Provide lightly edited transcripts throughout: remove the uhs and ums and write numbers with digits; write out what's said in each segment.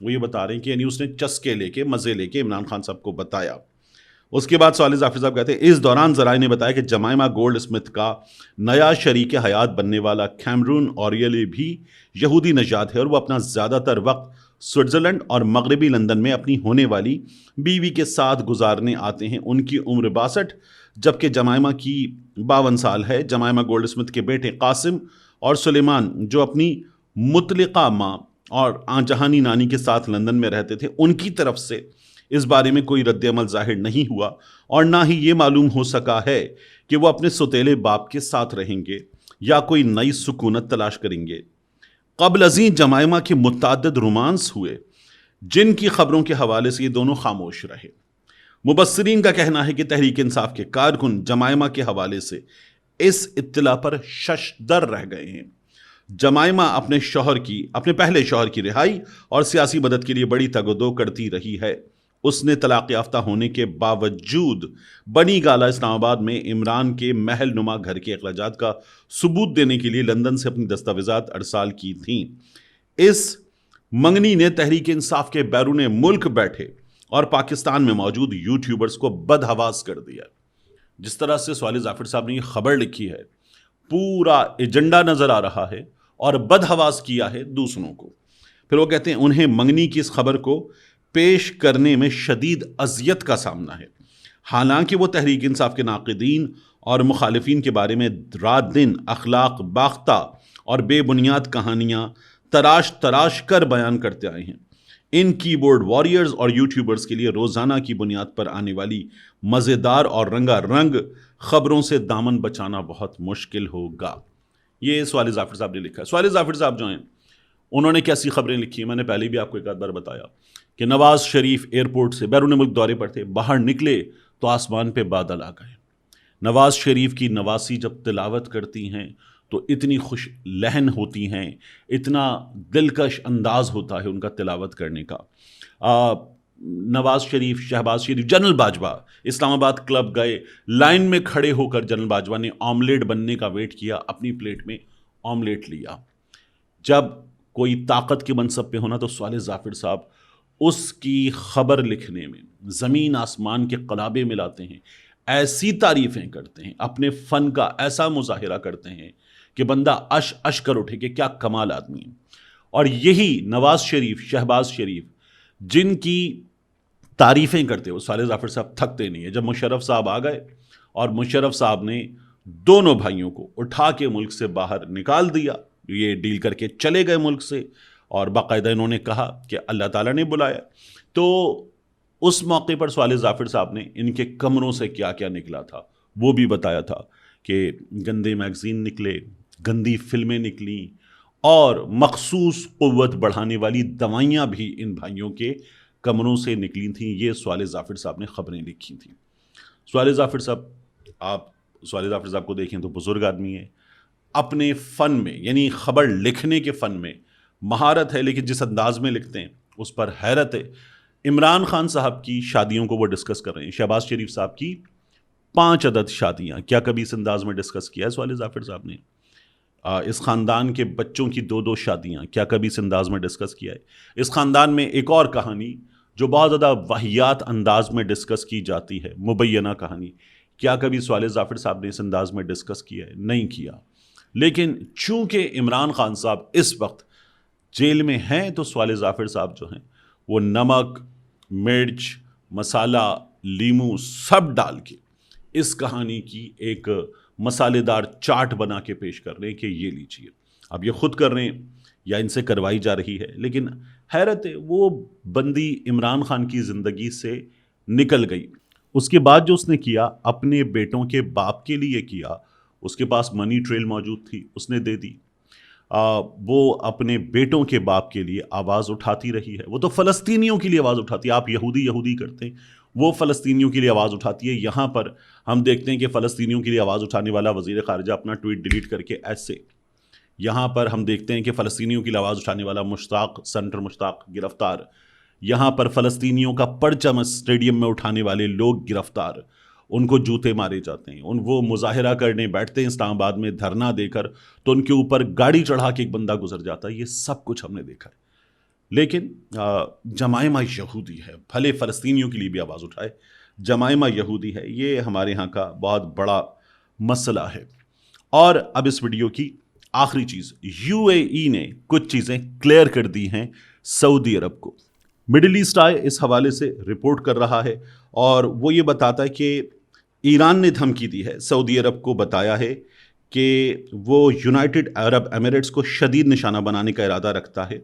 وہ یہ بتا رہے ہیں کہ یعنی اس نے چسکے لے کے مزے لے کے عمران خان صاحب کو بتایا. اس کے بعد سوال ظافر صاحب کہتے ہیں اس دوران ذرائع نے بتایا کہ جمائمہ گولڈ اسمتھ کا نیا شریک حیات بننے والا کیمرون اوریلی بھی یہودی نژاد ہے اور وہ اپنا زیادہ تر وقت سوئٹزرلینڈ اور مغربی لندن میں اپنی ہونے والی بیوی کے ساتھ گزارنے آتے ہیں. ان کی عمر 62 جبکہ جمائمہ کی 52 سال ہے. جمائمہ گولڈ اسمتھ کے بیٹے قاسم اور سلیمان جو اپنی مطلقہ ماں اور آن جہانی نانی کے ساتھ لندن میں رہتے تھے ان کی طرف سے اس بارے میں کوئی رد عمل ظاہر نہیں ہوا اور نہ ہی یہ معلوم ہو سکا ہے کہ وہ اپنے سوتیلے باپ کے ساتھ رہیں گے یا کوئی نئی سکونت تلاش کریں گے. قبل ازیں جمائمہ کے متعدد رومانس ہوئے جن کی خبروں کے حوالے سے یہ دونوں خاموش رہے. مبصرین کا کہنا ہے کہ تحریک انصاف کے کارکن جمائمہ کے حوالے سے اس اطلاع پر ششدر رہ گئے ہیں. جمائمہ اپنے پہلے شوہر کی رہائی اور سیاسی مدد کے لیے بڑی تگ و دو کرتی رہی ہے. اس نے طلاق یافتہ ہونے کے باوجود بنی گالہ اسلام آباد میں عمران کے محل نما گھر کے اخراجات کا ثبوت دینے کے لیے لندن سے اپنی دستاویزات ارسال کی تھیں. اس منگنی نے تحریک انصاف کے بیرون ملک بیٹھے اور پاکستان میں موجود یوٹیوبرز کو بدحواس کر دیا. جس طرح سے سوال ظافر صاحب نے یہ خبر لکھی ہے پورا ایجنڈا نظر آ رہا ہے اور بدحواس کیا ہے دوسروں کو. پھر وہ کہتے ہیں انہیں منگنی کی اس خبر کو پیش کرنے میں شدید اذیت کا سامنا ہے. حالانکہ وہ تحریک انصاف کے ناقدین اور مخالفین کے بارے میں رات دن اخلاق باختہ اور بے بنیاد کہانیاں تراش کر بیان کرتے آئے ہیں. ان کی بورڈ واریئرز اور یوٹیوبرز کے لیے روزانہ کی بنیاد پر آنے والی مزیدار اور رنگا رنگ خبروں سے دامن بچانا بہت مشکل ہوگا. یہ سوال ظافر صاحب نے لکھا ہے. سوال ظافر صاحب جو ہیں انہوں نے کیسی خبریں لکھی ہیں میں نے پہلے بھی آپ کو ایک آدھ بار بتایا کہ نواز شریف ایئرپورٹ سے بیرون ملک دورے پر تھے, باہر نکلے تو آسمان پہ بادل آ گئے. نواز شریف کی نواسی جب تلاوت کرتی ہیں تو اتنی خوش لہن ہوتی ہیں, اتنا دلکش انداز ہوتا ہے ان کا تلاوت کرنے کا. نواز شریف, شہباز شریف, جنرل باجوہ اسلام آباد کلب گئے, لائن میں کھڑے ہو کر جنرل باجوہ نے آملیٹ بننے کا ویٹ کیا, اپنی پلیٹ میں آملیٹ لیا. جب کوئی طاقت کے منصب پہ ہونا تو سوال ظافر صاحب اس کی خبر لکھنے میں زمین آسمان کے قلابے ملاتے ہیں, ایسی تعریفیں کرتے ہیں, اپنے فن کا ایسا مظاہرہ کرتے ہیں کہ بندہ اش کر اٹھے کہ کیا کمال آدمی ہے. اور یہی نواز شریف, شہباز شریف جن کی تعریفیں کرتے وہ سوال ظافر صاحب تھکتے نہیں ہیں. جب مشرف صاحب آ گئے اور مشرف صاحب نے دونوں بھائیوں کو اٹھا کے ملک سے باہر نکال دیا, یہ ڈیل کر کے چلے گئے ملک سے, اور باقاعدہ انہوں نے کہا کہ اللہ تعالیٰ نے بلایا. تو اس موقع پر سوال ظافر صاحب نے ان کے کمروں سے کیا کیا نکلا تھا وہ بھی بتایا تھا کہ گندے میگزین نکلے, گندی فلمیں نکلیں اور مخصوص قوت بڑھانے والی دوائیاں بھی ان بھائیوں کے کمروں سے نکلی تھیں. یہ سوال ظافر صاحب نے خبریں لکھی تھیں. سوال ظافر صاحب, آپ سوال ظافر صاحب کو دیکھیں تو بزرگ آدمی ہے, اپنے فن میں یعنی خبر لکھنے کے فن میں مہارت ہے, لیکن جس انداز میں لکھتے ہیں اس پر حیرت ہے. عمران خان صاحب کی شادیوں کو وہ ڈسکس کر رہے ہیں, شہباز شریف صاحب کی 5 عدد شادیاں, کیا کبھی اس انداز میں ڈسکس کیا ہے سوال ظافر صاحب نے؟ اس خاندان کے بچوں کی 2 شادیاں, کیا کبھی اس انداز میں ڈسکس کیا ہے؟ اس خاندان میں ایک اور کہانی جو بہت زیادہ واہیات انداز میں ڈسکس کی جاتی ہے, مبینہ کہانی, کیا کبھی سوال ظافر صاحب نے اس انداز میں ڈسکس کیا ہے؟ نہیں کیا. لیکن چونکہ عمران خان صاحب اس وقت جیل میں ہیں تو سوال ظافر صاحب جو ہیں وہ نمک, مرچ, مسالہ, لیمو سب ڈال کے اس کہانی کی ایک مسالے دار چاٹ بنا کے پیش کر رہے ہیں کہ یہ لیجیے. اب یہ خود کر رہے ہیں یا ان سے کروائی جا رہی ہے, لیکن حیرت ہے وہ بندی عمران خان کی زندگی سے نکل گئی. اس کے بعد جو اس نے کیا اپنے بیٹوں کے باپ کے لیے کیا, اس کے پاس منی ٹریل موجود تھی, اس نے دے دی. وہ اپنے بیٹوں کے باپ کے لیے آواز اٹھاتی رہی ہے. وہ تو فلسطینیوں کے لیے آواز اٹھاتی ہے, آپ یہودی کرتے ہیں, وہ فلسطینیوں کے لیے آواز اٹھاتی ہے. یہاں پر ہم دیکھتے ہیں کہ فلسطینیوں کے لیے آواز اٹھانے والا وزیر خارجہ اپنا ٹویٹ ڈیلیٹ کر کے ایسے, یہاں پر ہم دیکھتے ہیں کہ فلسطینیوں کے لیے آواز اٹھانے والا سینٹر مشتاق گرفتار, یہاں پر فلسطینیوں کا پرچم اسٹیڈیم میں اٹھانے والے لوگ گرفتار, ان کو جوتے مارے جاتے ہیں. وہ مظاہرہ کرنے بیٹھتے ہیں اسلام آباد میں دھرنا دے کر تو ان کے اوپر گاڑی چڑھا کے ایک بندہ گزر جاتا ہے. یہ سب کچھ ہم نے دیکھا ہے. لیکن جمائمہ یہودی ہے، بھلے فلسطینیوں کے لیے بھی آواز اٹھائے، جمائمہ یہودی ہے، یہ ہمارے ہاں کا بہت بڑا مسئلہ ہے۔ اور اب اس ویڈیو کی آخری چیز، یو اے ای نے کچھ چیزیں کلیئر کر دی ہیں سعودی عرب کو۔ مڈل ایسٹ آئے اس حوالے سے رپورٹ کر رہا ہے اور وہ یہ بتاتا ہے کہ ایران نے دھمکی دی ہے، سعودی عرب کو بتایا ہے کہ وہ یونائٹڈ عرب ایمریٹس کو شدید نشانہ بنانے کا ارادہ رکھتا ہے،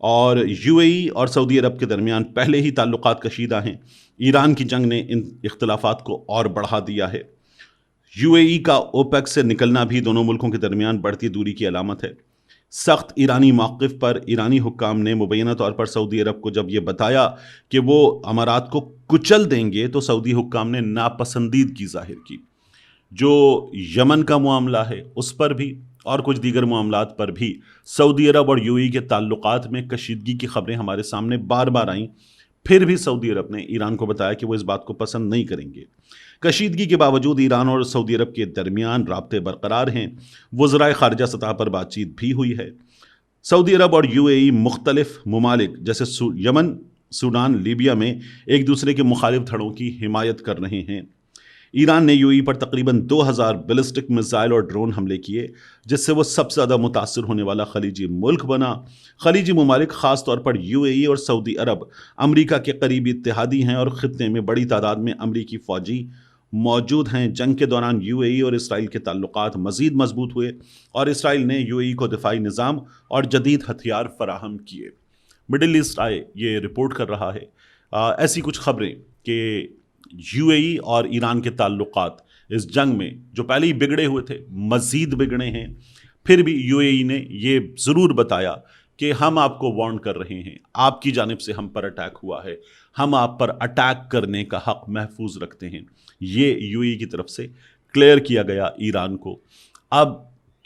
اور یو اے ای اور سعودی عرب کے درمیان پہلے ہی تعلقات کشیدہ ہیں۔ ایران کی جنگ نے ان اختلافات کو اور بڑھا دیا ہے۔ یو اے ای کا اوپیک سے نکلنا بھی دونوں ملکوں کے درمیان بڑھتی دوری کی علامت ہے۔ سخت ایرانی موقف پر ایرانی حکام نے مبینہ طور پر سعودی عرب کو جب یہ بتایا کہ وہ امارات کو کچل دیں گے تو سعودی حکام نے ناپسندیدگی ظاہر کی۔ جو یمن کا معاملہ ہے اس پر بھی اور کچھ دیگر معاملات پر بھی سعودی عرب اور یو اے ای کے تعلقات میں کشیدگی کی خبریں ہمارے سامنے بار بار آئیں، پھر بھی سعودی عرب نے ایران کو بتایا کہ وہ اس بات کو پسند نہیں کریں گے۔ کشیدگی کے باوجود ایران اور سعودی عرب کے درمیان رابطے برقرار ہیں، وزرائے خارجہ سطح پر بات چیت بھی ہوئی ہے۔ سعودی عرب اور یو اے ای مختلف ممالک جیسے یمن، سوڈان، لیبیا میں ایک دوسرے کے مخالف دھڑوں کی حمایت کر رہے ہیں۔ ایران نے یو اے ای پر تقریباً 2000 بیلسٹک میزائل اور ڈرون حملے کیے، جس سے وہ سب سے زیادہ متاثر ہونے والا خلیجی ملک بنا۔ خلیجی ممالک خاص طور پر یو اے ای اور سعودی عرب امریکہ کے قریبی اتحادی ہیں اور خطے میں بڑی تعداد میں امریکی فوجی موجود ہیں۔ جنگ کے دوران یو اے ای اور اسرائیل کے تعلقات مزید مضبوط ہوئے اور اسرائیل نے یو اے ای کو دفاعی نظام اور جدید ہتھیار فراہم کیے۔ مڈل ایسٹ آئے یہ رپورٹ کر رہا ہے ایسی کچھ خبریں کہ یو اے ای اور ایران کے تعلقات اس جنگ میں جو پہلے ہی بگڑے ہوئے تھے مزید بگڑے ہیں۔ پھر بھی یو اے ای نے یہ ضرور بتایا کہ ہم آپ کو وارن کر رہے ہیں، آپ کی جانب سے ہم پر اٹیک ہوا ہے، ہم آپ پر اٹیک کرنے کا حق محفوظ رکھتے ہیں۔ یہ یو اے ای کی طرف سے کلیئر کیا گیا ایران کو۔ اب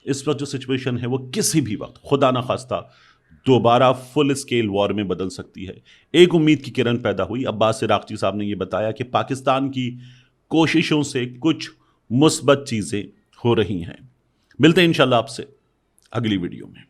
اس وقت جو سچویشن ہے وہ کسی بھی وقت خدا نخواستہ دوبارہ فل اسکیل وار میں بدل سکتی ہے۔ ایک امید کی کرن پیدا ہوئی، عباس عراقچی صاحب نے یہ بتایا کہ پاکستان کی کوششوں سے کچھ مثبت چیزیں ہو رہی ہیں۔ ملتے ہیں انشاءاللہ آپ سے اگلی ویڈیو میں۔